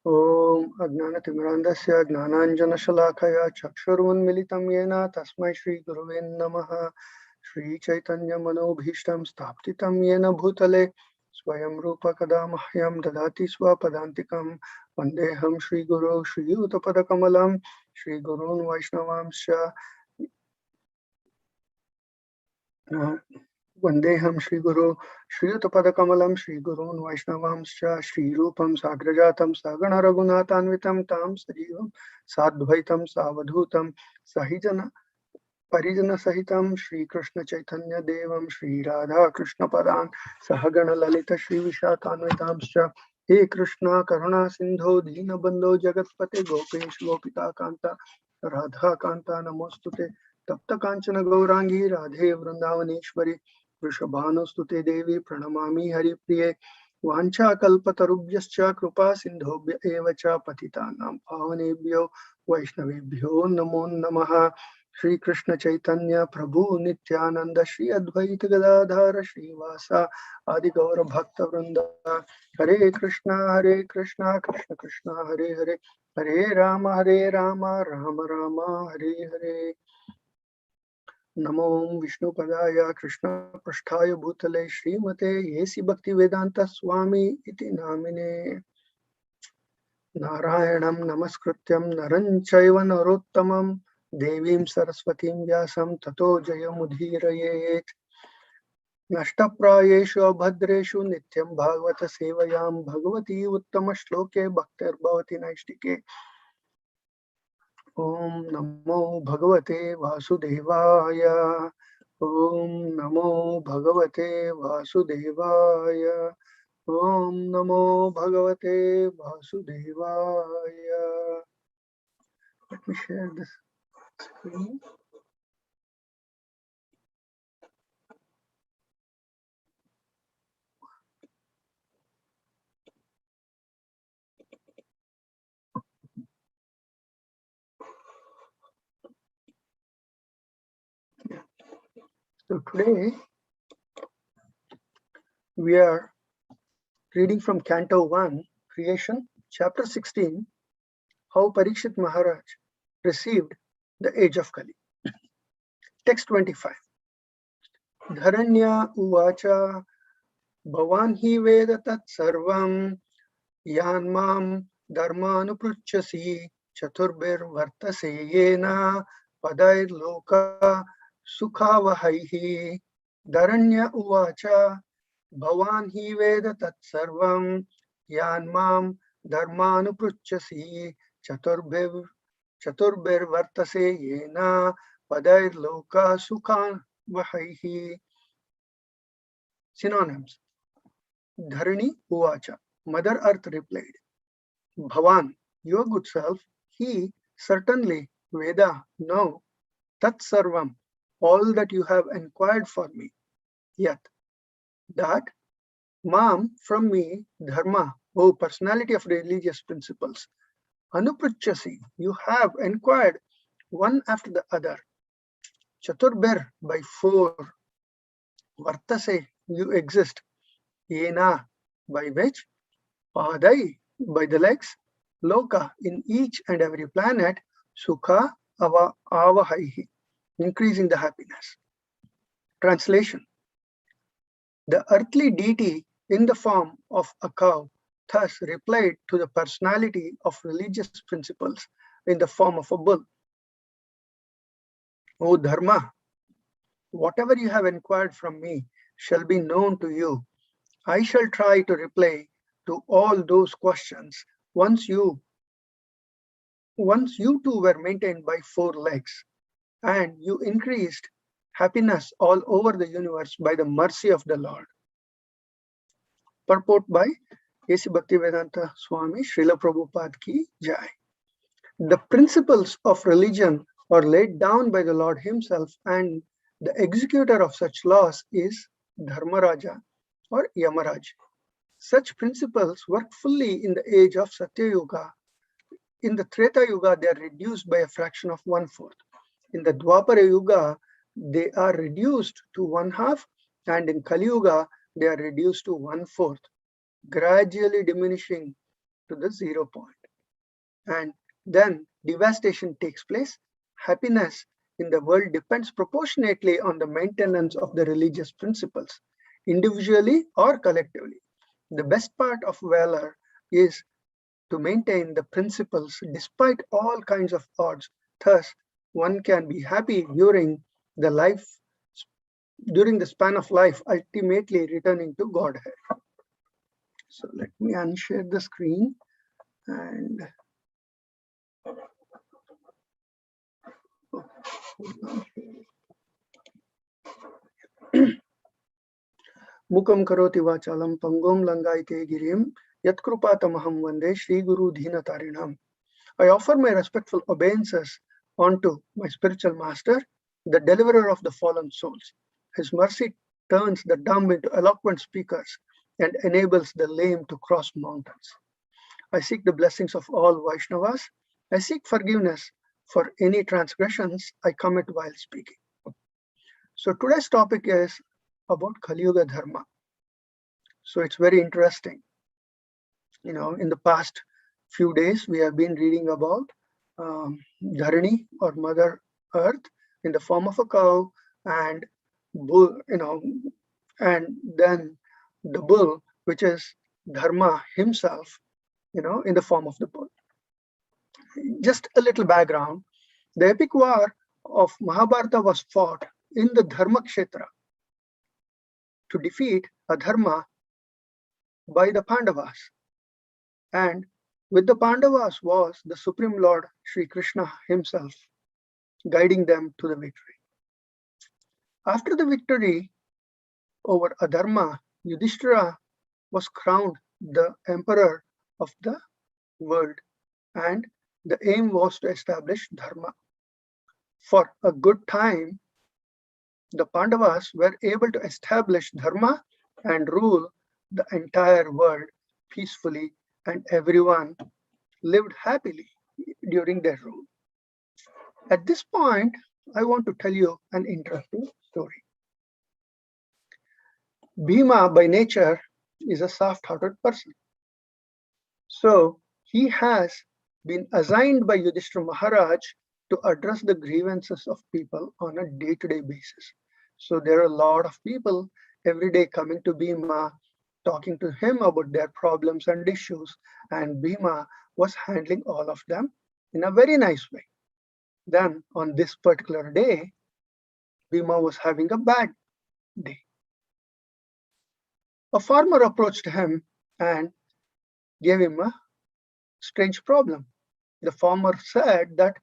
ॐ अज्ञानतिमिरान्धस्य ज्ञानाञ्जनशलाकया चक्षुरुन्मिलितं येन तस्मै श्रीगुरुवे नमः। श्रीचैतन्यमनोभीष्टं स्थापितं येन भूतले स्वयं रूप कदा मह्यं ददाति स्वपदान्तिकं। वन्देऽहं श्रीगुरो श्रीयुतपदकमलं श्रीगुरून् वैष्णवांश्च वन्देऽहं श्रीगुरो श्रीयुतपदकमलं श्रीगुरून् वैष्णवांश्च श्रीरूपं साग्रजातं सगण रघुनाथान्वितं तां सजीवं साद्वैतं सावधूतं सहिजन परिजनसहितं श्रीकृष्ण चैतन्य देवं श्रीराधा कृष्णपदान् सहगण ललित श्रीविशाखान्वितांश्च हे कृष्ण करुणा सिन्धो दीनबन्धो जगत्पते गोपेश गोपिकान्ता राधा कान्ता नमोस्तुते तप्त कांचन गौरांगी राधे वृंदावनेश्वरी वृषभानुस्तुते देवी प्रणमामि हरिप्रिये वाञ्छाकल्पतरुभ्यश्च कृपा सिन्धुभ्य एव च पतितानां पावनेभ्यो वैष्णवेभ्यो नमो नमः। श्री कृष्ण चैतन्य प्रभु नित्यानंद श्री अद्वैत गदाधर श्रीवासा आदि गौर भक्त वृंद हरे कृष्णा कृष्ण कृष्ण हरे हरे हरे राम राम राम हरे हरे। नमो विष्णुपदाय कृष्ण पृष्ठाय भूतले श्रीमते येसि भक्ति वेदांत स्वामी इति नामिने। नारायणं नमस्कृत्यं नरं चैव नरोत्तमं देवीं सरस्वतीं व्यासं ततो जयमुदीरयेत्। नष्टप्रायेषु अभद्रेषु नित्यं भागवत सेवयां भगवती उत्तम श्लोके भक्तिर्भवति नैष्टिके। ओम नमो भगवते वासुदेवाय। ओम नमो भगवते वासुदेवाय। ओम नमो भगवते वासुदेवाय। Let me share this screen. So today we are reading from Canto 1, Creation, Chapter 16, how Parikshit Maharaj received the age of Kali. Text 25. Dharanya uvacha bhavan hi veda tat sarvam yan mam dharmanupruchasi chaturbir vartase yena padair loka sukhavahaihi. Dharanya uvacha bhavan hi veda tat sarvam yan mam dharmanupruchasi chaturbir vartase yena padair loka sukhavahaihi. Synonyms. Dharani uvacha. Mother Earth replied, Bhavan, your good self, he certainly, Veda, no, Tat Sarvam, all that you have inquired for me. Yet, that, Mam, from me, Dharma, O personality of religious principles, Anuprachasi, you have inquired one after the other. Chaturbir, by four. Vartase, you exist. Yena, by which? Padai, by the legs. Loka, in each and every planet. Sukha, avahaihi, increasing the happiness. Translation. The earthly deity in the form of a cow thus replied to the personality of religious principles in the form of a bull. O Dharma, whatever you have inquired from me shall be known to you. I shall try to reply to all those questions once you two were maintained by four legs, and you increased happiness all over the universe by the mercy of the Lord. Purport by A.C. Bhaktivedanta Swami Srila Prabhupada Ki Jai. The principles of religion are laid down by the Lord himself, and the executor of such laws is Dharmaraja or Yamaraj. Such principles work fully in the age of Satya Yuga. In the Treta Yuga, they are reduced by a fraction of 1/4. In the Dwapara Yuga, they are reduced to 1/2, and in Kali Yuga, they are reduced to 1/4, gradually diminishing to the 0 point. And then devastation takes place. Happiness in the world depends proportionately on the maintenance of the religious principles, individually or collectively. The best part of valor is to maintain the principles despite all kinds of odds. Thus, one can be happy during the span of life, ultimately returning to Godhead. So let me unshare the screen and Mukam karoti vachalam pangom langaite girim yatkrupatamaham vande Shri Guru Dhinatarinam. I offer my respectful obeisances unto my spiritual master, the deliverer of the fallen souls. His mercy turns the dumb into eloquent speakers and enables the lame to cross mountains. I seek the blessings of all Vaishnavas. I seek forgiveness for any transgressions I commit while speaking. So today's topic is about Kali Yuga dharma. So it's very interesting. In the past few days, we have been reading about Dharani or Mother Earth in the form of a cow and bull, and then the bull, which is Dharma himself, in the form of the bull. Just a little background. The epic war of Mahabharata was fought in the Dharma Kshetra to defeat Adharma by the Pandavas. And with the Pandavas was the Supreme Lord Sri Krishna himself, guiding them to the victory. After the victory over Adharma, Yudhishthira was crowned the emperor of the world, and the aim was to establish dharma. For a good time, the Pandavas were able to establish dharma and rule the entire world peacefully, and everyone lived happily during their rule. At this point, I want to tell you an interesting story. Bhima, by nature, is a soft-hearted person. So he has been assigned by Yudhishthira Maharaj to address the grievances of people on a day-to-day basis. So there are a lot of people every day coming to Bhima, talking to him about their problems and issues, and Bhima was handling all of them in a very nice way. Then on this particular day, Bhima was having a bad day. A farmer approached him and gave him a strange problem. The farmer said that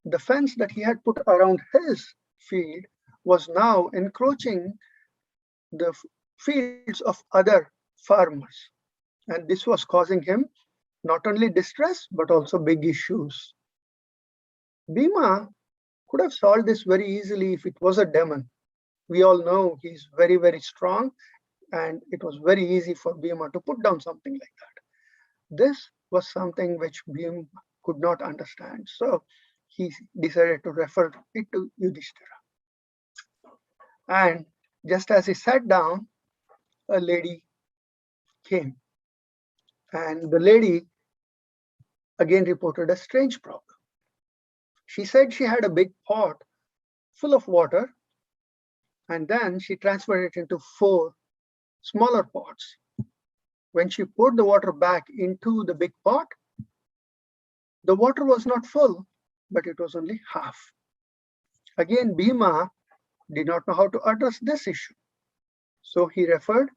the fence that he had put around his field was now encroaching the fields of other farmers. And this was causing him not only distress, but also big issues. Bhima could have solved this very easily if it was a demon. We all know he's very, very strong, and it was very easy for Bhima to put down something like that. This was something which Bhima could not understand. So he decided to refer it to Yudhishthira. And just as he sat down, a lady came. And the lady again reported a strange problem. She said she had a big pot full of water, and then she transferred it into 4 smaller pots. When she poured the water back into the big pot, the water was not full, but it was only half. Again, Bhima did not know how to address this issue. So he referred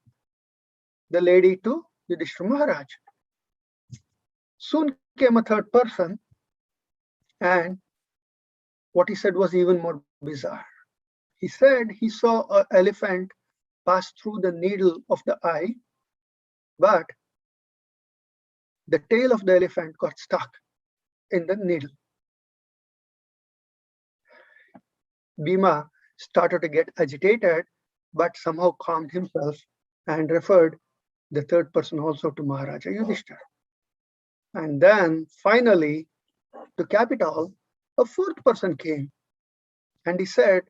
the lady to Yudhishthira Maharaj. Soon came a third person, and what he said was even more bizarre. He said he saw an elephant pass through the needle of the eye, but the tail of the elephant got stuck in the needle. Bhima started to get agitated, but somehow calmed himself and referred the third person also to Maharaja Yudhishthira. And then finally, to cap it all, a fourth person came, and he said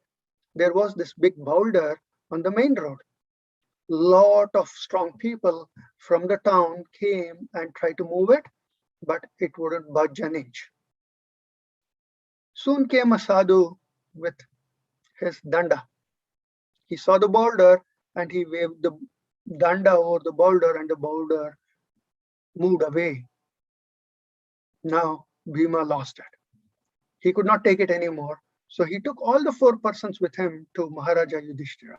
there was this big boulder on the main road. Lot of strong people from the town came and tried to move it, but it wouldn't budge an inch. Soon came a sadhu with his danda. He saw the boulder and he waved the danda over the boulder, and the boulder moved away. Now Bhima lost it. He could not take it anymore. So he took all the 4 persons with him to Maharaja Yudhishthira,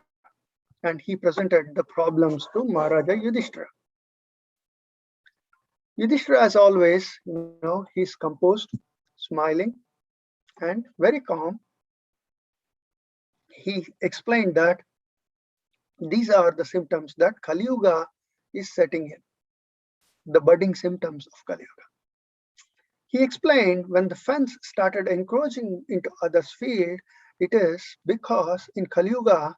and he presented the problems to Maharaja Yudhishthira. Yudhishthira, as always, he's composed, smiling, and very calm. He explained that these are the symptoms that Kali Yuga is setting in, the budding symptoms of Kali Yuga. He explained when the fence started encroaching into others' field, it is because in Kali Yuga,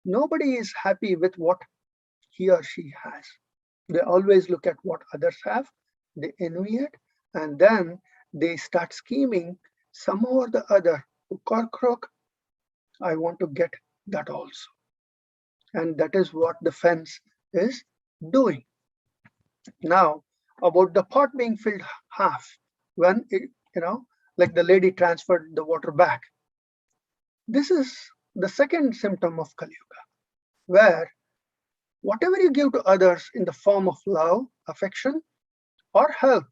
nobody is happy with what he or she has. They always look at what others have, they envy it, and then they start scheming somehow or the other, hook or crook, I want to get that also. And that is what the fence is doing. Now, about the pot being filled half, when it, like the lady transferred the water back. This is the second symptom of Kali Yuga, where whatever you give to others in the form of love, affection, or help,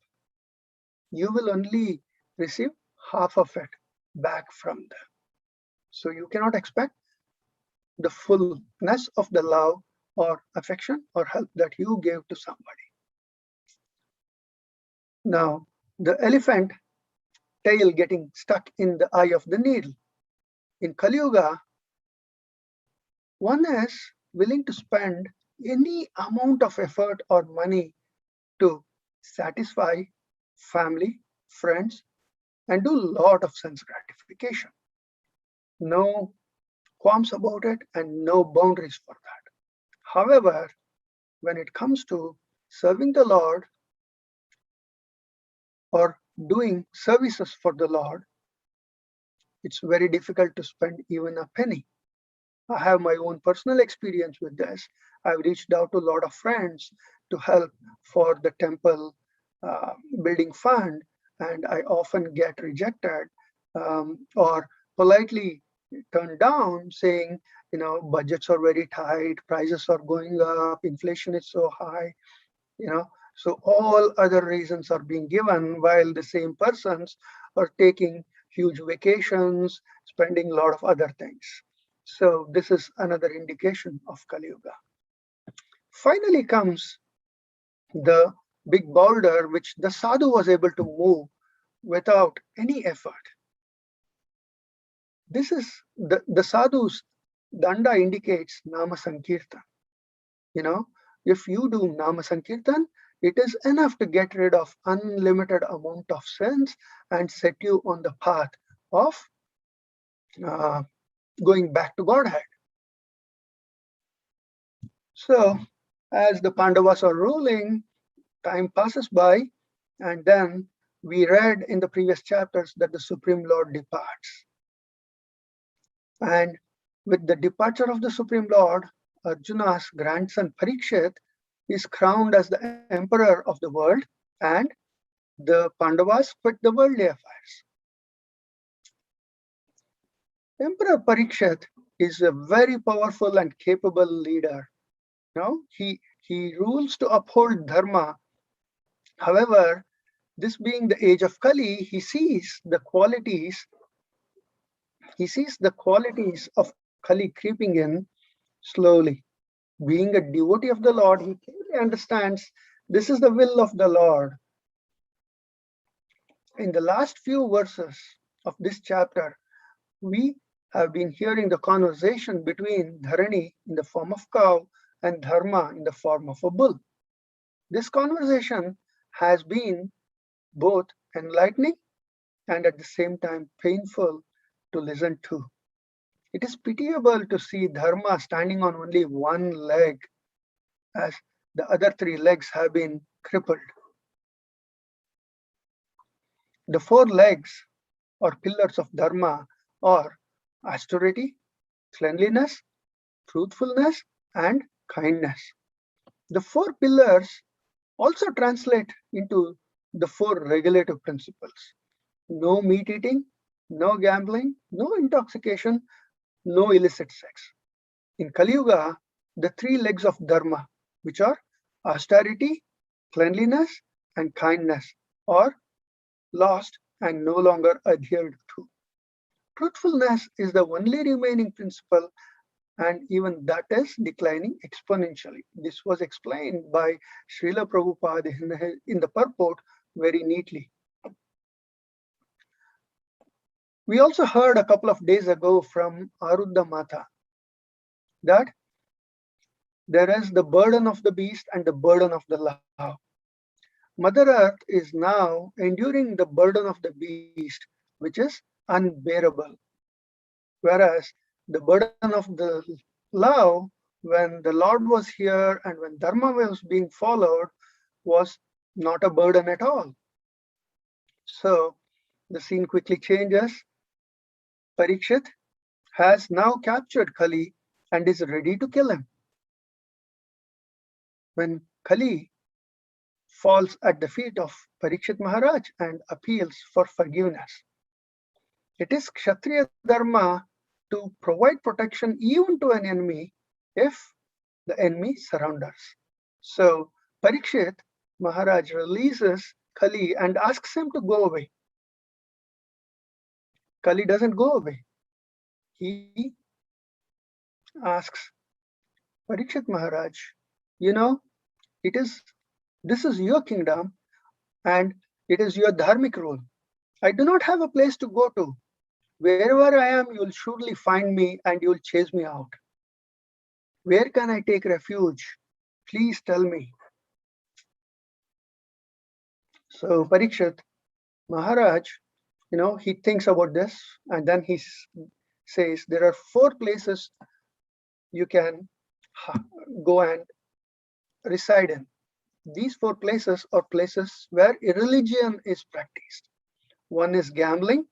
you will only receive half of it back from them. So you cannot expect the fullness of the love or affection or help that you gave to somebody. Now, the elephant tail getting stuck in the eye of the needle. In Kali Yuga, one is willing to spend any amount of effort or money to satisfy family, friends, and do a lot of sense gratification. No qualms about it and no boundaries for that. However, when it comes to serving the Lord or doing services for the Lord, it's very difficult to spend even a penny. I have my own personal experience with this. I've reached out to a lot of friends to help for the temple building fund, and I often get rejected or politely turned down, saying, budgets are very tight, prices are going up, inflation is so high, so all other reasons are being given while the same persons are taking huge vacations, spending a lot of other things. So this is another indication of Kali Yuga. Finally comes the big boulder, which the sadhu was able to move without any effort. This is the sadhu's danda indicates Nama Sankirtan. If you do Nama Sankirtan, it is enough to get rid of unlimited amount of sins and set you on the path of going back to Godhead. So as the Pandavas are ruling, time passes by, and then we read in the previous chapters that the Supreme Lord departs. And with the departure of the Supreme Lord, Arjuna's grandson Parikshit is crowned as the emperor of the world, and the Pandavas quit the worldly affairs. Emperor Parikshit is a very powerful and capable leader. He rules to uphold dharma. However, this being the age of Kali, he sees the qualities of Kali creeping in slowly. Being a devotee of the Lord, he clearly understands this is the will of the Lord. In the last few verses of this chapter, we have been hearing the conversation between Dharani in the form of cow and Dharma in the form of a bull. This conversation has been both enlightening and at the same time painful to listen to. It is pitiable to see Dharma standing on only one leg as the other 3 legs have been crippled. The 4 legs or pillars of Dharma are austerity, cleanliness, truthfulness, and kindness. The 4 pillars also translate into the 4 regulative principles. No meat eating, no gambling, no intoxication, no illicit sex. In Kali Yuga, the 3 legs of dharma, which are austerity, cleanliness, and kindness, are lost and no longer adhered to. Truthfulness is the only remaining principle, and even that is declining exponentially. This was explained by Srila Prabhupada in the purport very neatly. We also heard a couple of days ago from Arudha Mata that there is the burden of the beast and the burden of the love. Mother Earth is now enduring the burden of the beast, which is unbearable. Whereas the burden of the love, when the Lord was here and when dharma was being followed, was not a burden at all. So the scene quickly changes. Parikshit has now captured Kali and is ready to kill him. When Kali falls at the feet of Parikshit Maharaj and appeals for forgiveness, it is Kshatriya Dharma to provide protection even to an enemy if the enemy surrenders. So Parikshit Maharaj releases Kali and asks him to go away. Kali doesn't go away. He asks Parikshit Maharaj, you know, this is your kingdom and it is your dharmic rule. I do not have a place to go to. Wherever I am, you will surely find me and you will chase me out. Where can I take refuge? Please tell me. So Parikshit Maharaj, he thinks about this and then he says there are 4 places you can go and reside in. These 4 places are places where irreligion is practiced. One is gambling,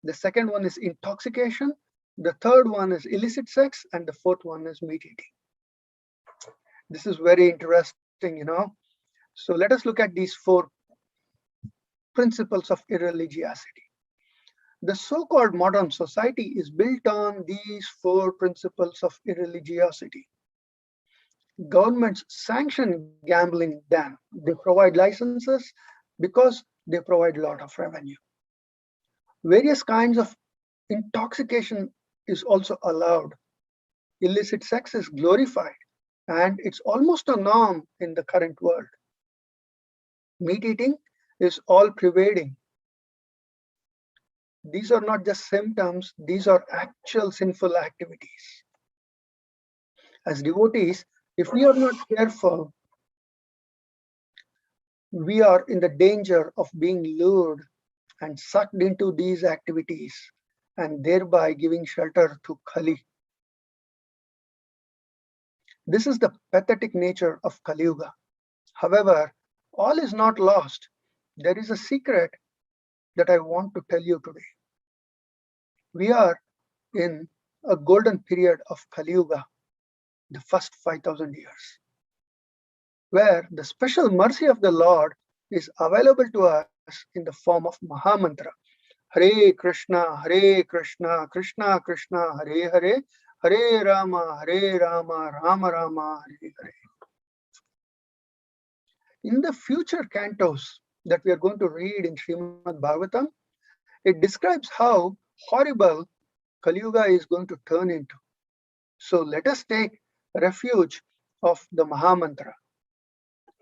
the second one is intoxication, the third one is illicit sex, and the fourth one is meat eating. This is very interesting, So let us look at these 4 principles of irreligiosity. The so-called modern society is built on these 4 principles of irreligiosity. Governments sanction gambling then. They provide licenses because they provide a lot of revenue. Various kinds of intoxication is also allowed. Illicit sex is glorified and it's almost a norm in the current world. Meat eating is all pervading. These are not just symptoms, these are actual sinful activities. As devotees, if we are not careful, we are in the danger of being lured and sucked into these activities and thereby giving shelter to Kali. This is the pathetic nature of Kali Yuga. However, all is not lost. There is a secret that I want to tell you today. We are in a golden period of Kali Yuga, the first 5,000 years, where the special mercy of the Lord is available to us in the form of Mahamantra. Hare Krishna, Krishna Krishna, Hare Hare, Hare Rama, Rama Rama, Hare Hare. In the future cantos that we are going to read in Srimad Bhagavatam, it describes how horrible Kali Yuga is going to turn into. So let us take refuge of the Mahamantra.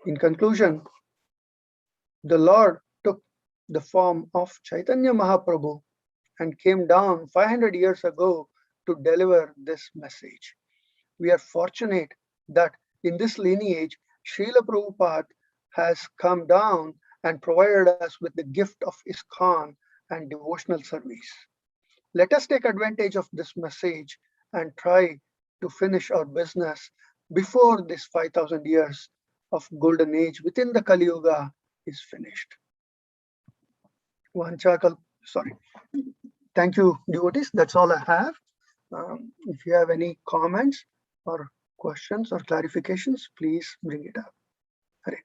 In conclusion, the Lord took the form of Chaitanya Mahaprabhu and came down 500 years ago to deliver this message. We are fortunate that in this lineage, Srila Prabhupada has come down and provided us with the gift of ISKCON and devotional service. Let us take advantage of this message and try to finish our business before this 5,000 years of golden age within the Kali Yuga is finished. Thank you, devotees. That's all I have. If you have any comments or questions or clarifications, please bring it up. Hare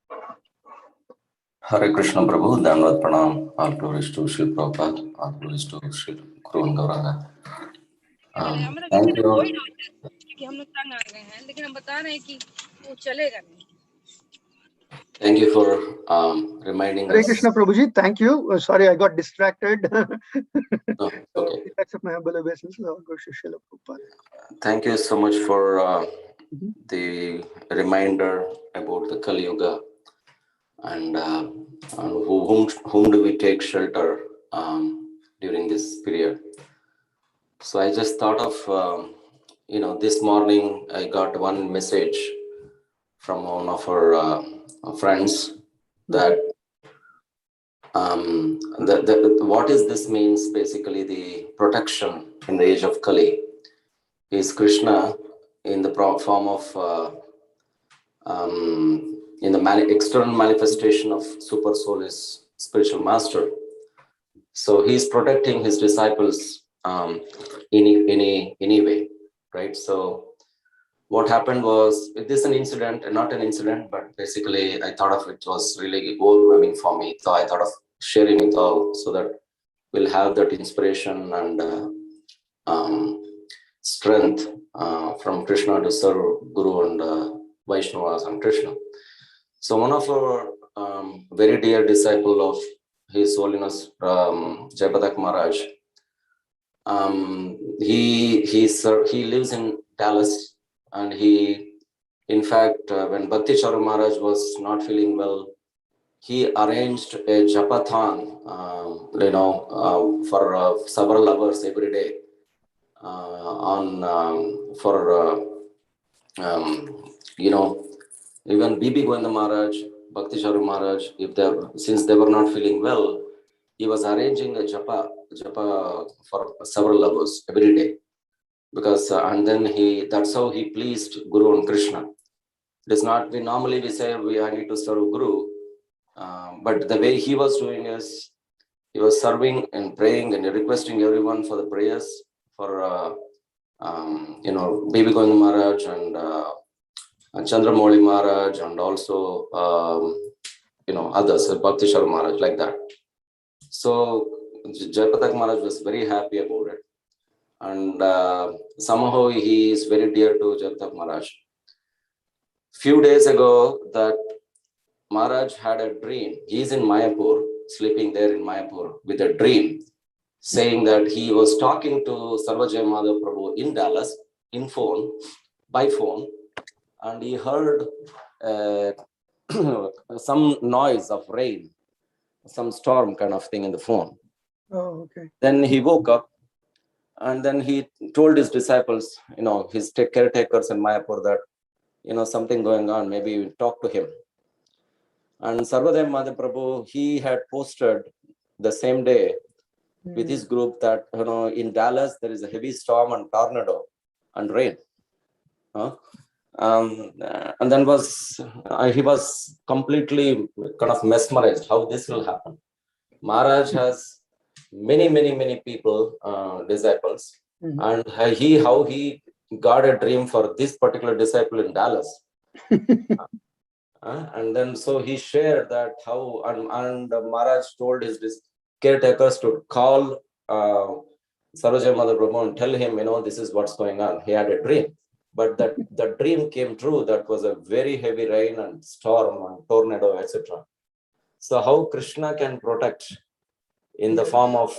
Krishna. Hare Krishna Prabhu, Dhanavad Pranam, all glories to Srila Prabhupada, all glories to Srila Guru and Gauranga. Thank you. Thank you for reminding Hare us. Krishna Prabhuji, thank you. Sorry, I got distracted. No, okay. Accept my humble obeisance. Srila Prabhupada. Thank you so much for the reminder about the Kali Yuga and whom do we take shelter during this period. So I just thought of, this morning I got one message from one of our friends that what is this means, basically the protection in the age of Kali is Krishna in the form of in the external manifestation of super soul is spiritual master. So he's protecting his disciples in any way, right? So what happened was, this is an incident, not an incident, but basically I thought of it was really overwhelming for me. So I thought of sharing with all so that we'll have that inspiration and strength from Krishna to serve Guru and Vaishnavas and Krishna. So one of our very dear disciple of His Holiness Jayapatak Maharaj, he lives in Dallas, and in fact, when Bhakti Charu Maharaj was not feeling well, he arranged a japathon, for several hours every day even Bibi Govinda Maharaj, Bhakti Charu Maharaj, since they were not feeling well, he was arranging a japa for several hours every day, because and then that's how he pleased Guru and Krishna. It is not, we say I need to serve Guru, but the way he was doing is, he was serving and praying and requesting everyone for the prayers for Bibi Govinda Maharaj and Chandramouli Maharaj, and also others, Bhakti Charu Maharaj, like that. So Jayapatak Maharaj was very happy about it, and somehow he is very dear to Jayapatak Maharaj. Few days ago, that Maharaj had a dream. He is in Mayapur, sleeping there in Mayapur, with a dream, saying that he was talking to Sarvajaya Madhav Prabhu in Dallas, by phone, and he heard some noise of rain, some storm kind of thing in the phone. Oh, okay. Then he woke up, and then he told his disciples, his caretakers in Mayapur, that, something going on, maybe we talk to him. And Sarvadaya Madhav Prabhu, he had posted the same day with his group that, in Dallas, there is a heavy storm and tornado and rain. And then he was completely kind of mesmerized how this will happen. Maharaj has many people, disciples, and how he got a dream for this particular disciple in Dallas. And then so he shared that how, and Maharaj told his caretakers to call Sarvajaya Madhav Prabhu and tell him, this is what's going on. He had a dream, but the dream came true. That was a very heavy rain and storm and tornado, etc. So how Krishna can protect in the form of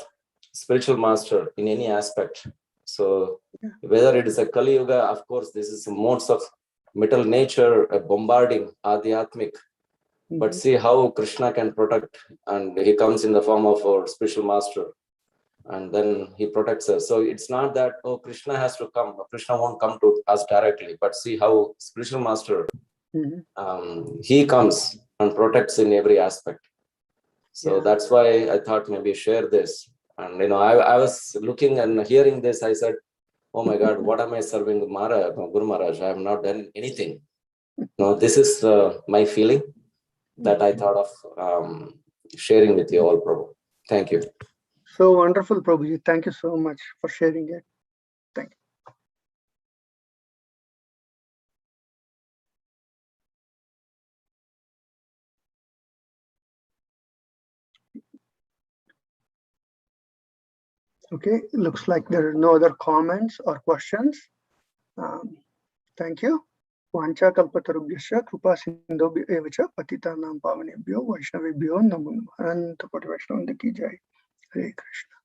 spiritual master in any aspect. So whether it is a Kali Yuga, of course, this is modes of metal nature bombarding Adhyatmic. But see how Krishna can protect, and he comes in the form of our spiritual master, and then he protects us. So it's not that, Krishna has to come. Krishna won't come to us directly, but see how spiritual master, he comes and protects in every aspect. So that's why I thought maybe share this. And I was looking and hearing this, I said, oh my God, what am I serving Guru Maharaj? I have not done anything. No, this is my feeling that I thought of sharing with you all, Prabhu. Thank you. So wonderful, Prabhuji. Thank you so much for sharing it. Thank you. Okay, looks like there are no other comments or questions. Thank you. Vancha kalpatarubhyasya kripa sindhubhyo eva cha patitanam pavanebhyo vaishnavebhyo namo namaha. Ananta Koti Vaishnava ki jai. Hare Krishna.